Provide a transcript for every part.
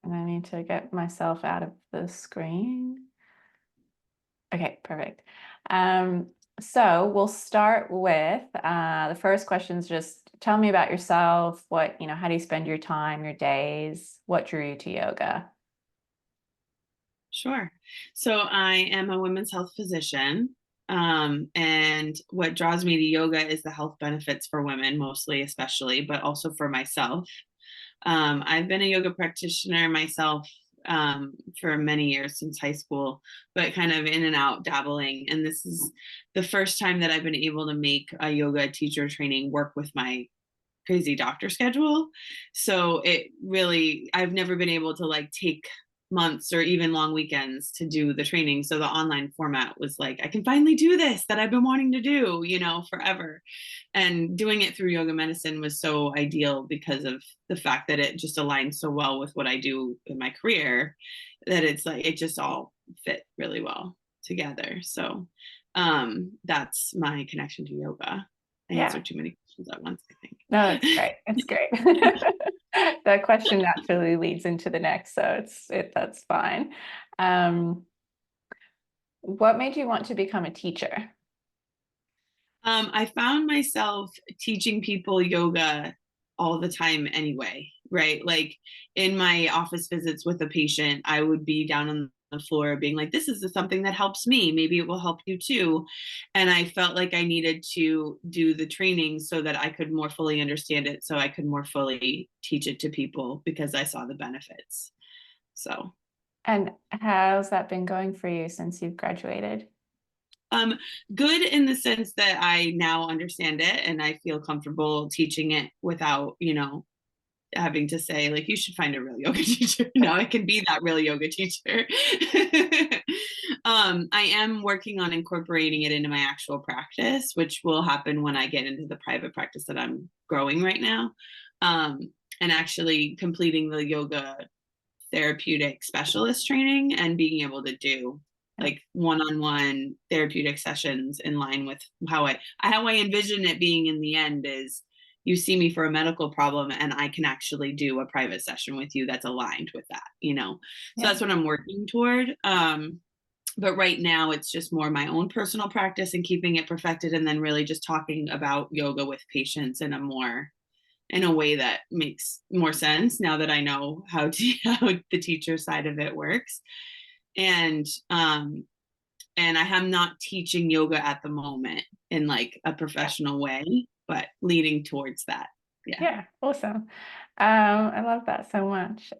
And I need to get myself out of the screen. Okay, perfect. So we'll start with the first question is just tell me about yourself. How do you spend your time, your days? What drew you to yoga? Sure. So I am a women's health physician. And what draws me to yoga is the health benefits for women, mostly, especially, but also for myself. I've been a yoga practitioner myself for many years since high school, but kind of in and out dabbling. And this is the first time that I've been able to make a yoga teacher training work with my crazy doctor schedule. So it really, I've never been able to like take months or even long weekends to do the training. So the online format was like, I can finally do this that I've been wanting to do, forever. And doing it through yoga medicine was so ideal because of the fact that it just aligns so well with what I do in my career that it's like it just all fit really well together. So that's my connection to yoga. I Yeah, answered too many questions at once, I no, that's think. great. It's great. The question naturally leads into the next, so that's fine. Um, what made you want to become a teacher? I found myself teaching people yoga all the time anyway, right? Like in my office visits with a patient, I would be down on the floor being like, this is something that helps me. Maybe it will help you too. And I felt like I needed to do the training so that I could more fully understand it, so I could more fully teach it to people because I saw the benefits. So And how's that been going for you since you've graduated? Um, good in the sense that I now understand it and I feel comfortable teaching it without, having to say like you should find a real yoga teacher. No, I can be that real yoga teacher. I am working on incorporating it into my actual practice, which will happen when I get into the private practice that I'm growing right now. Um, and actually completing the yoga therapeutic specialist training and being able to do like one-on-one therapeutic sessions in line with how I envision it being in the end is you see me for a medical problem and I can actually do a private session with you that's aligned with that. So Yeah. that's what I'm working toward. But right now it's just more my own personal practice and keeping it perfected and then really just talking about yoga with patients in a way that makes more sense now that I know how the teacher side of it works. And and I am not teaching yoga at the moment in like a professional way, but leading towards that. Yeah. Yeah, awesome. I love that so much.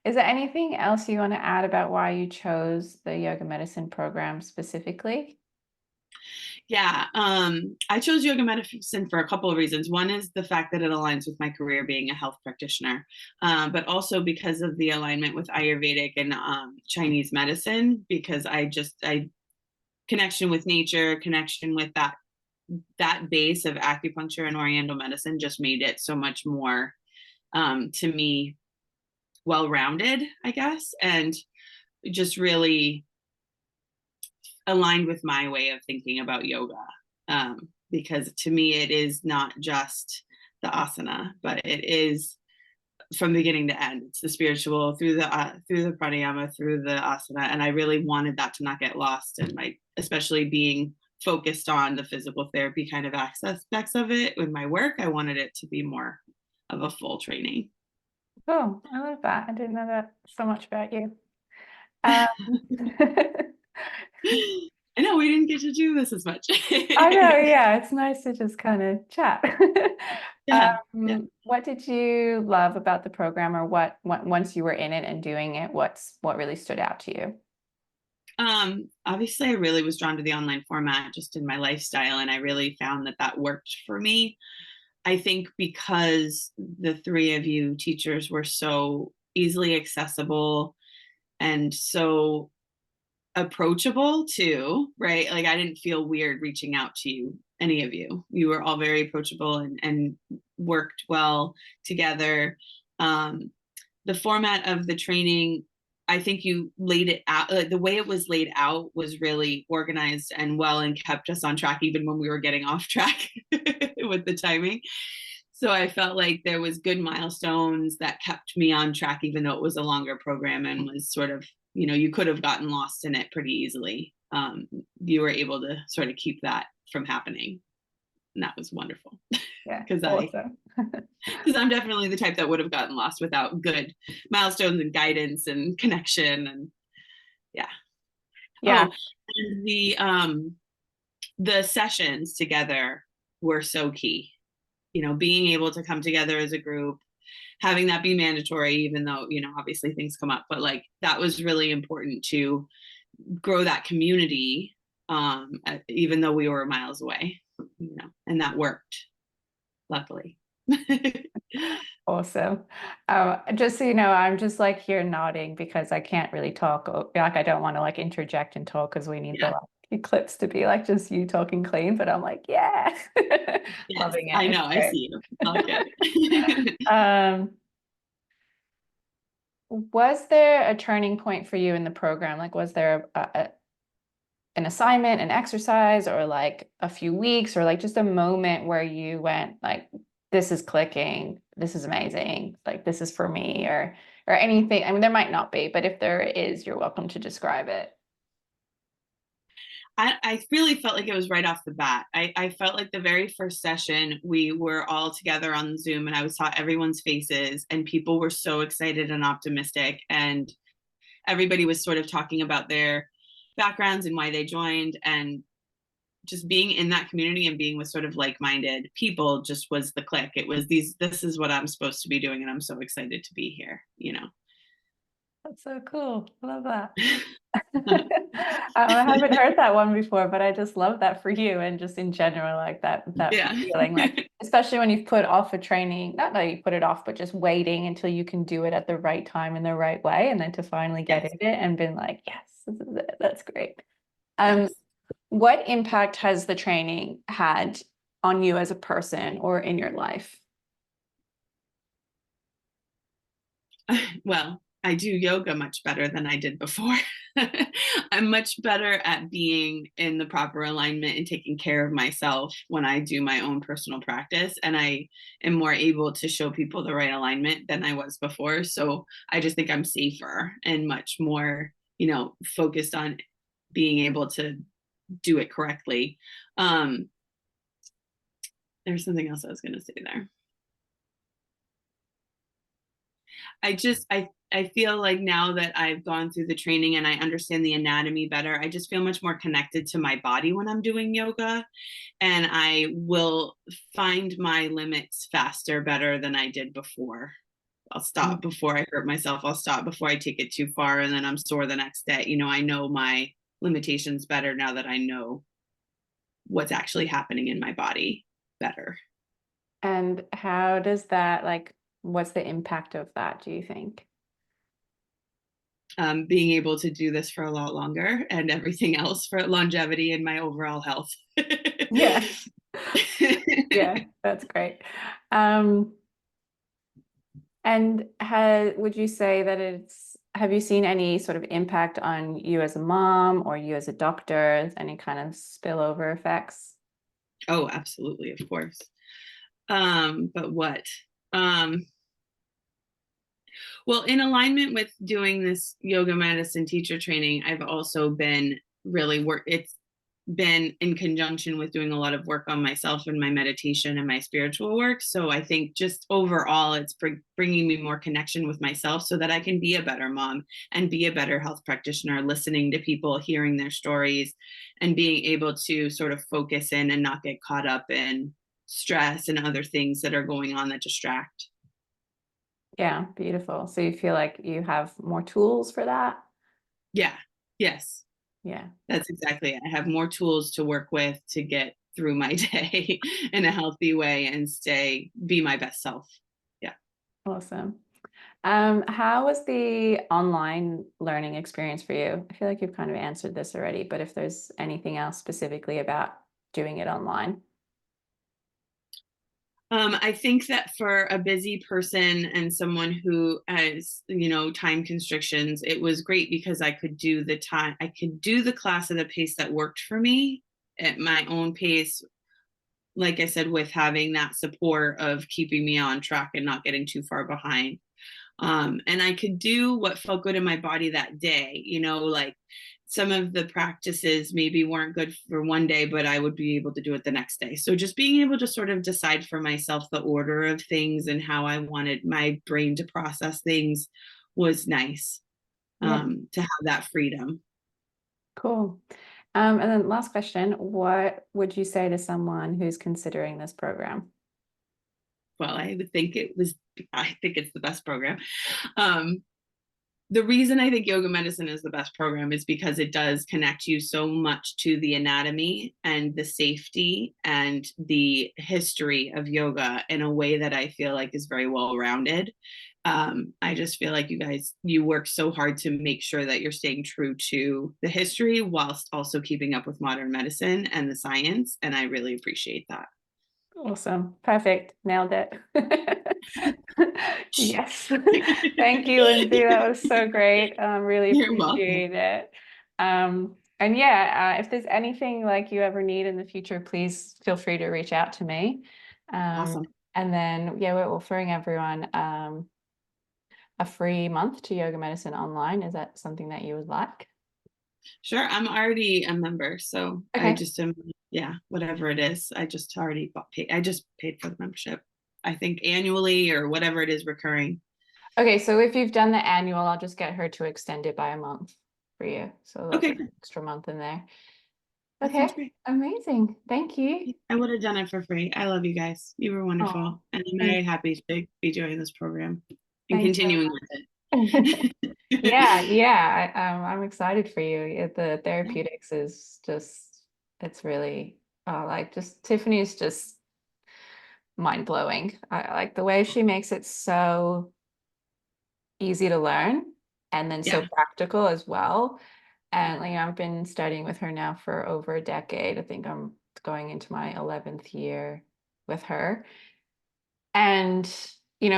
Is there anything else you want to add about why you chose the yoga medicine program specifically? Yeah, I chose yoga medicine for a couple of reasons. One is the fact that it aligns with my career being a health practitioner, but also because of the alignment with Ayurvedic and Chinese medicine. Because I connection with nature, connection with that base of acupuncture and Oriental medicine just made it so much more to me well-rounded, I guess, and just really aligned with my way of thinking about yoga. Because to me, it is not just the asana, but it is from beginning to end. It's the spiritual through the pranayama, through the asana, and I really wanted that to not get lost. And my especially being focused on the physical therapy kind of aspects of it with my work, I wanted it to be more of a full training. Oh, I love that. I didn't know that so much about you. Um, I know we didn't get to do this as much. I know, yeah, it's nice to just kind of chat. Yeah, yeah. What did you love about the program, or what once you were in it and doing it, what really stood out to you? Obviously, I really was drawn to the online format just in my lifestyle, and I really found that that worked for me. I think because the three of you teachers were so easily accessible and so approachable too, right? Like I didn't feel weird reaching out to you, any of you. You were all very approachable and worked well together. Um, the format of the training, I think you laid it out, like the way it was laid out was really organized and well and kept us on track even when we were getting off track with the timing. So I felt like there was good milestones that kept me on track, even though it was a longer program and was sort of, you could have gotten lost in it pretty easily. You were able to sort of keep that from happening. And that was wonderful. Yeah, because awesome. I'm definitely the type that would have gotten lost without good milestones and guidance and connection. And yeah. Yeah. Oh, and the sessions together were so key. Being able to come together as a group, having that be mandatory, even though, obviously things come up, but like that was really important to grow that community, even though we were miles away, and that worked, luckily. Awesome. Just so you know, I'm just like here nodding because I can't really talk. Like I don't want to like interject and talk because we need the Yeah. like, clips to be like just you talking clean. But I'm like, yeah, Yes, loving it. I It's know. I great. see you. All good. Um, was there a turning point for you in the program? Like, was there an assignment, an exercise, or like a few weeks, or like just a moment where you went like, this is clicking, this is amazing, like this is for me, or anything? I mean, there might not be, but if there is, you're welcome to describe it. I really felt like it was right off the bat. I felt like the very first session, we were all together on Zoom and I saw everyone's faces and people were so excited and optimistic. And everybody was sort of talking about their backgrounds and why they joined. And just being in that community and being with sort of like-minded people just was the click. It was this is what I'm supposed to be doing. And I'm so excited to be here. That's so cool. I love that. I haven't heard that one before, but I just love that for you and just in general, like that Yeah. feeling, like especially when you've put off a training, not that you put it off, but just waiting until you can do it at the right time in the right way, and then to finally get Yes. in it and been like, yes, this is it. That's great. Um, Yes. what impact has the training had on you as a person or in your life? Well, I do yoga much better than I did before. I'm much better at being in the proper alignment and taking care of myself when I do my own personal practice. And I am more able to show people the right alignment than I was before. So I just think I'm safer and much more, focused on being able to do it correctly. There's something else I was going to say there. I feel like now that I've gone through the training and I understand the anatomy better, I just feel much more connected to my body when I'm doing yoga. And I will find my limits faster, better than I did before. I'll stop before I hurt myself. I'll stop before I take it too far and then I'm sore the next day. I know my limitations better now that I know what's actually happening in my body better. And how does that, like, what's the impact of that, do you think? Being able to do this for a lot longer and everything else for longevity and my overall health. Yeah. Yeah, that's great. And would you say that have you seen any sort of impact on you as a mom or you as a doctor, any kind of spillover effects? Oh, absolutely, of course. But what? Um, well, in alignment with doing this yoga medicine teacher training, I've also been it's been in conjunction with doing a lot of work on myself and my meditation and my spiritual work. So I think just overall, it's bringing me more connection with myself so that I can be a better mom and be a better health practitioner, listening to people, hearing their stories, and being able to sort of focus in and not get caught up in stress and other things that are going on that distract. Yeah, beautiful. So you feel like you have more tools for that? Yeah. Yes. Yeah. That's exactly it. I have more tools to work with to get through my day in a healthy way and be my best self. Yeah. Awesome. How was the online learning experience for you? I feel like you've kind of answered this already, but if there's anything else specifically about doing it online. I think that for a busy person and someone who has, time constrictions, it was great because I could do the class at a pace that worked for me at my own pace like I said, with having that support of keeping me on track and not getting too far behind. And I could do what felt good in my body that day, like some of the practices maybe weren't good for one day, but I would be able to do it the next day. So just being able to sort of decide for myself the order of things and how I wanted my brain to process things was nice, Yeah. to have that freedom. Cool. And then last question, what would you say to someone who's considering this program? Well, I think it's the best program. Um, the reason I think yoga medicine is the best program is because it does connect you so much to the anatomy and the safety and the history of yoga in a way that I feel like is very well rounded. I just feel like you work so hard to make sure that you're staying true to the history whilst also keeping up with modern medicine and the science. And I really appreciate that. Awesome. Perfect. Nailed it. Yes. Thank you, Lindsay. That was so great. Really You're welcome. appreciate it. And yeah, if there's anything like you ever need in the future, please feel free to reach out to me. Um, Awesome. and then, yeah, we're offering everyone a free month to yoga medicine online. Is that something that you would like? Sure. I'm already a member, so I Okay. just am, yeah, whatever it is. I just paid for the membership. I think annually or whatever it is recurring. Okay, so if you've done the annual, I'll just get her to extend it by a month for you. So there'll be Okay, an extra month in there. that Okay, sounds great. amazing. Thank you. I would have done it for free. I love you guys. You were Oh, wonderful. And I'm thank, very happy to be doing this program and thanks so continuing much. with Yeah, it. yeah. I'm excited for you. The therapeutics is just, it's really, like just Tiffany is just mind blowing. I like the way she makes it so easy to learn and then so Yeah. practical as well. And like I've been studying with her now for over a decade. I think I'm going into my 11th year with her. And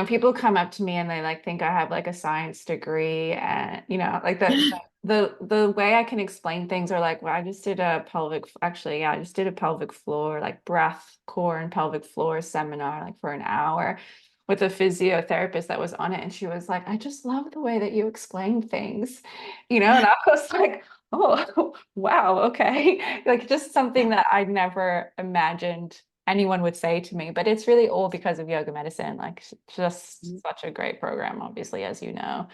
people come up to me and they like think I have like a science degree, and like the way I can explain things are like, well, I just did a actually, yeah, I just did a pelvic floor, like breath, core and pelvic floor seminar like for an hour with a physiotherapist that was on it, and she was like, I just love the way that you explain things, and I was like, oh, wow, okay. Like just something that I'd never imagined anyone would say to me, but it's really all because of yoga medicine. Like just such a great program, obviously, as you know. Yeah.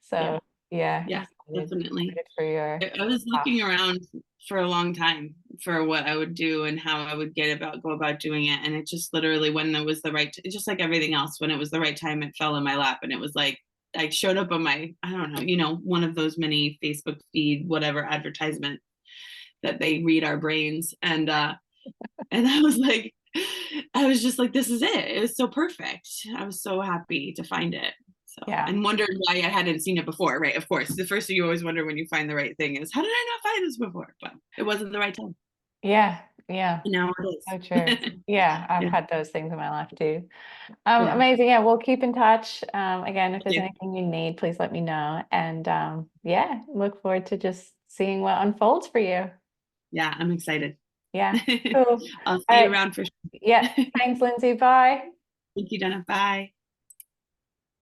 So yeah, Yeah, definitely. excited for your I was class. looking around for a long time for what I would do and how I would go about doing it. And it just literally, when it was the just like everything else, when it was the right time, it fell in my lap. And it was like, I showed up on I don't know, one of those many Facebook feed, whatever advertisement that they read our brains. And I was like, I was just like, this is it. It was so perfect. I was so happy to find it. So, Yeah, and wondered why I hadn't seen it before, right? Of course, the first thing you always wonder when you find the right thing is, how did I not find this before? But it wasn't the right time. yeah, yeah. And now it So true. is. Yeah, I've Yeah. had those things in my life too. Yeah. Amazing. Yeah, we'll keep in touch. Again, if there's Yeah. anything you need, please let me know. And yeah, look forward to just seeing what unfolds for you. Yeah. I'm excited. Yeah, cool. I'll All see you right. around for Yeah. sure. Thanks, Lindsay. Bye. Thank you, Donna. Bye.